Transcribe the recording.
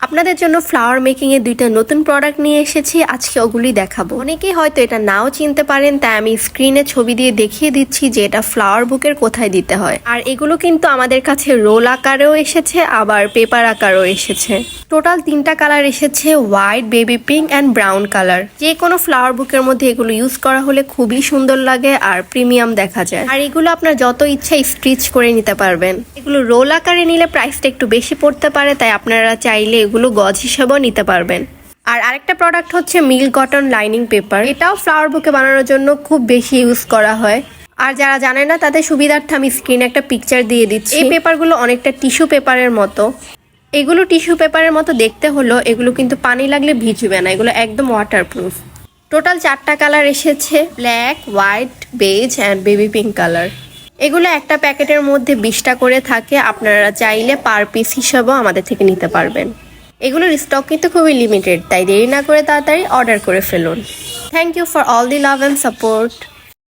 আপনাদের জন্য flower making এর দুইটা নতুন প্রোডাক্ট নিয়ে এসেছি। আজকে ওগুলি দেখাবো। অনেকেই হয়তো এটা নাও চিনতে পারেন, তাই আমি স্ক্রিনে ছবি দিয়ে দেখিয়ে দিচ্ছি যে এটা ফ্লাওয়ার বুকের কোথায় দিতে হয়। আর এগুলো কিন্তু আমাদের কাছে রোল আকারেও এসেছে, আবার পেপার আকারেও এসেছে। টোটাল 3টা কালার এসেছে, white, baby pink and brown colour. যে কোনো ফ্লাওয়ার বুকের মধ্যে এগুলো ইউজ করা হলে খুবই সুন্দর লাগে আর প্রিমিয়াম দেখা যায়। আর এগুলো আপনার যত ইচ্ছা স্টিচ করে নিতে পারবেন। এগুলো রোল আকারে নিলে প্রাইসটা একটু বেশি পড়তে পারে, তাই আপনারা চাইলে এগুলো গজ হিসেবেও নিতে পারবেন। আর আরেকটা প্রোডাক্ট হচ্ছে মিল কটন লাইনিং পেপার। এটাও ফ্লাওয়ার বুকে বানানোর জন্য খুব বেশি ইউজ করা হয়। আর যারা জানে না তাদের সুবিধার্থে আমি স্ক্রিনে একটা পিকচার দিয়ে দিচ্ছি। এই পেপারগুলো অনেকটা টিস্যু পেপারের মতো। এগুলো টিস্যু পেপারের মতো দেখতে হলো, এগুলো কিন্তু পানি লাগলে ভিজবে না, এগুলো একদম ওয়াটারপ্রুফ। টোটাল 4টা কালার এসেছে, black, white, beige and baby pink colour. এগুলো একটা প্যাকেটের মধ্যে 20টা করে থাকে। আপনারা চাইলে পার পিস হিসাবেও আমাদের থেকে নিতে পারবেন। এগুলোর স্টক কিন্তু খুবই লিমিটেড, তাই দেরি না করে তাড়াতাড়ি অর্ডার করে ফেলুন। Thank you for all the love and support.